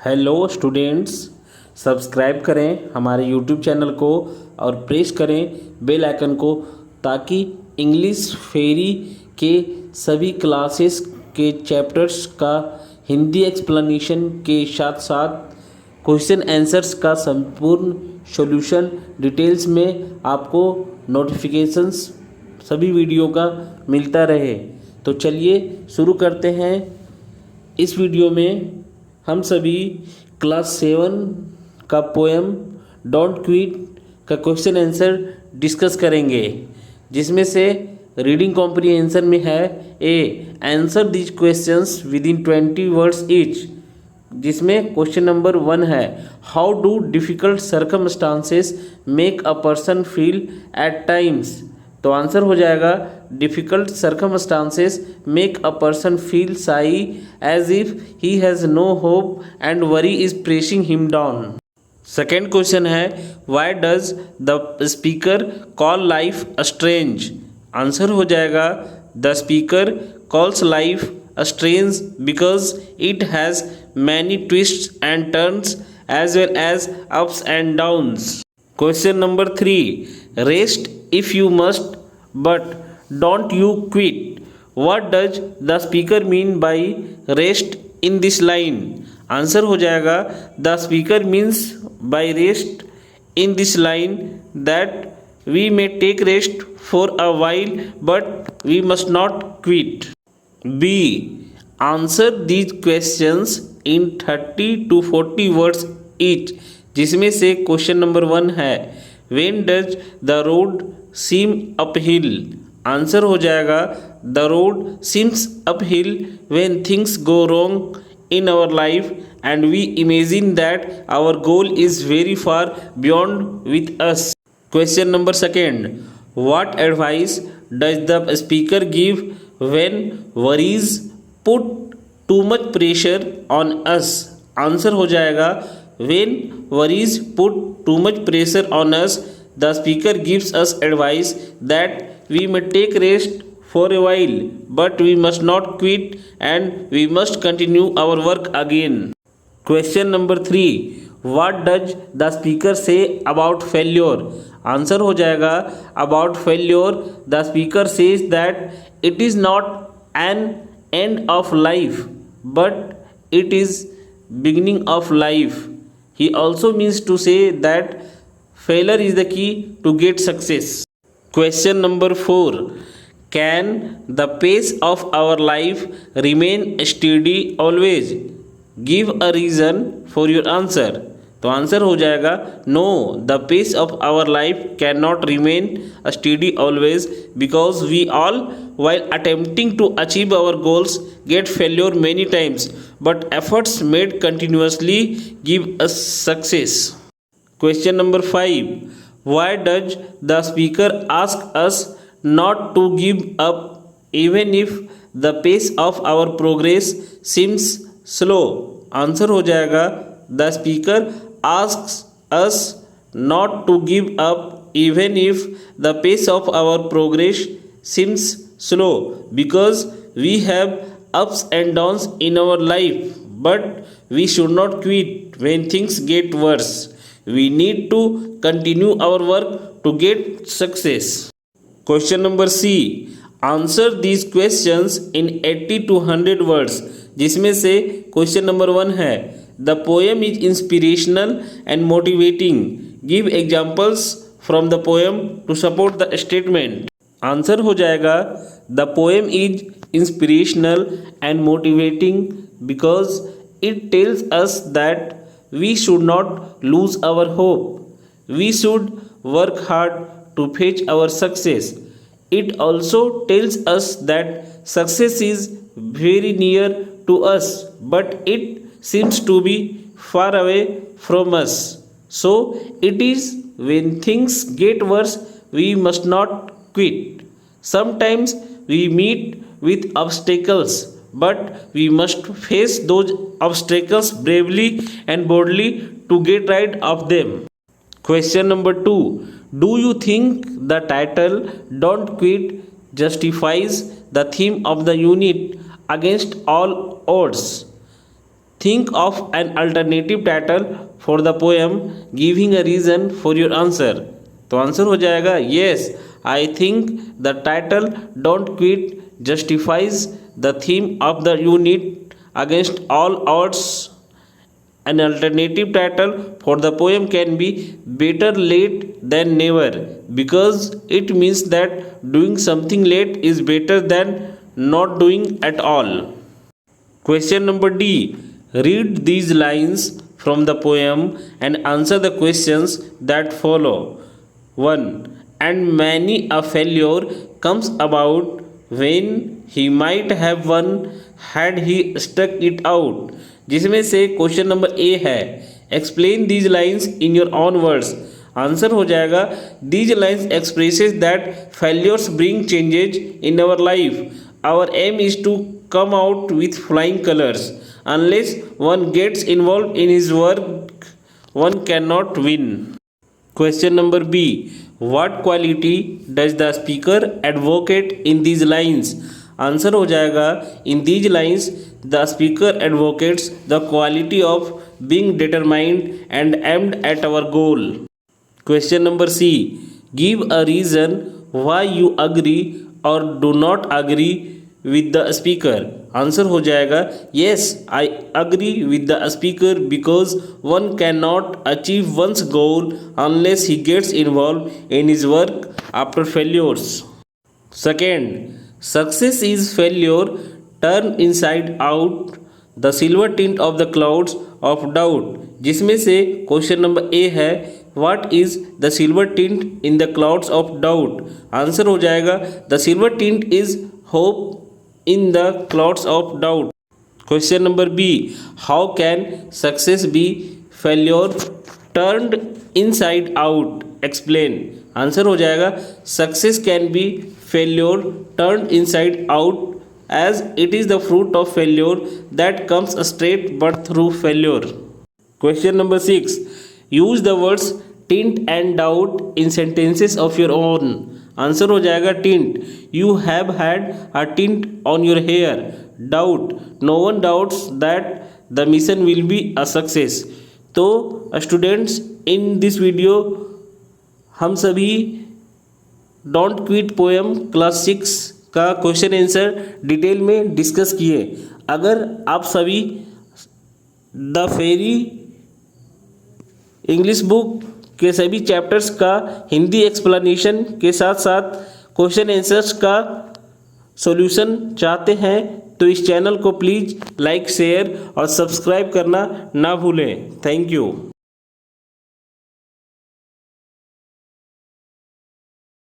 Hello students, subscribe करें हमारे YouTube channel को और प्रेस करें बेल आइकन को ताकि इंग्लिश फेरी के सभी क्लासेस के चैप्टर्स का हिंदी एक्सप्लेनेशन के साथ साथ क्वेश्चन आंसर्स का संपूर्ण सॉल्यूशन डिटेल्स में आपको नोटिफिकेशंस सभी वीडियो का मिलता रहे। तो चलिए शुरू करते हैं। इस वीडियो में हम सभी क्लास 7 का पोएम डोंट क्विट का क्वेश्चन आंसर डिस्कस करेंगे, जिसमें से रीडिंग कॉम्प्रिहेंशन में है A answer these questions within 20 words each, जिसमें क्वेश्चन नंबर 1 है how do difficult circumstances make a person feel at times. तो आंसर हो जाएगा difficult circumstances make a person feel shy as if he has no hope and worry is pressing him down. Second question है why does the speaker call life strange. Answer हो जाएगा the speaker calls life strange because it has many twists and turns as well as ups and downs. Question number 3 rest if you must but don't you quit. What does the speaker mean by rest in this line? Answer हो जाएगा the speaker means by rest in this line that we may take rest for a while but we must not quit. B answer these questions in 30 to 40 words each, जिसमें से question number 1 है when does the road seem uphill। Answer हो जाएगा the road seems uphill when things go wrong in our life and we imagine that our goal is very far beyond with us। Question number 2 what advice does the speaker give when worries put too much pressure on us। Answer हो जाएगा when worries put too much pressure on us the speaker gives us advice that we may take rest for a while but we must not quit and we must continue our work again। Question number 3 what does the speaker say about failure। Answer हो जाएगा about failure the speaker says that it is not an end of life but it is beginning of life। He also means to say that failure is the key to get success। Question number 4 can the pace of our life remain steady always। give a reason for your answer। तो answer हो जाएगा no the pace of our life cannot remain steady always because we all while attempting to achieve our goals get failure many times but efforts made continuously give us success। Question number 5 why does the speaker ask us not to give up even if the pace of our progress seems slow। Answer हो जाएगा the speaker asks us not to give up even if the pace of our progress seems slow because we have ups and downs in our life but we should not quit when things get worse। We need to continue our work to get success। Question number C answer these questions in 80 to 100 words, जिसमें से question number 1 है the poem is inspirational and motivating। give examples from the poem to support the statement। Answer हो जाएगा the poem is inspirational and motivating because it tells us that we should not lose our hope, we should work hard to fetch our success। It also tells us that success is very near to us but it seems to be far away from us, so it is when things get worse we must not quit। Sometimes we meet with obstacles but we must face those obstacles bravely and boldly to get rid of them। Question number 2 do you think the title don't quit justifies the theme of the unit against all odds। Think of an alternative title for the poem giving a reason for your answer. तो answer हो जाएगा yes, I think the title Don't Quit justifies the theme of the unit against all odds. An alternative title for the poem can be Better Late Than Never because it means that doing something late is better than not doing at all. Question number D. Read these lines from the poem and answer the questions that follow. 1. And many a failure comes about when he might have won had he stuck it out. जिसमें से question number A है explain these lines in your own words. Answer हो जाएगा these lines expresses that failures bring changes in our life. Our aim is to come out with flying colors. Unless one gets involved in his work, one cannot win. Question number B. What quality does the speaker advocate in these lines? Answer हो जाएगा in these lines the speaker advocates the quality of being determined and aimed at our goal. Question number C. Give a reason why you agree or do not agree with the speaker. Answer हो जाएगा yes, I agree with the speaker because one cannot achieve one's goal unless he gets involved in his work after failures. Second, success is failure turned inside out, the silver tint of the clouds of doubt. जिसमें से question number A है What is the silver tint in the clouds of doubt? Answer हो जाएगा The silver tint is hope in the clouds of doubt. Question number B. How can success be failure turned inside out? Explain. Answer हो जाएगा Success can be failure turned inside out as it is the fruit of failure that comes straight but through failure. Question number 6. Use the words tint and doubt in sentences of your own. Answer हो जाएगा tint. You have had a tint on your hair. Doubt. No one doubts that the mission will be a success. तो students in this video हम सभी don't quit poem class 6 का question answer detail में discuss किए. अगर आप सभी the fairy English book के सभी चैप्टर्स का हिंदी एक्सप्लेनेशन के साथ साथ क्वेश्चन आंसर्स का सॉल्यूशन चाहते हैं तो इस चैनल को प्लीज़ लाइक शेयर और सब्सक्राइब करना ना भूलें. Thank you.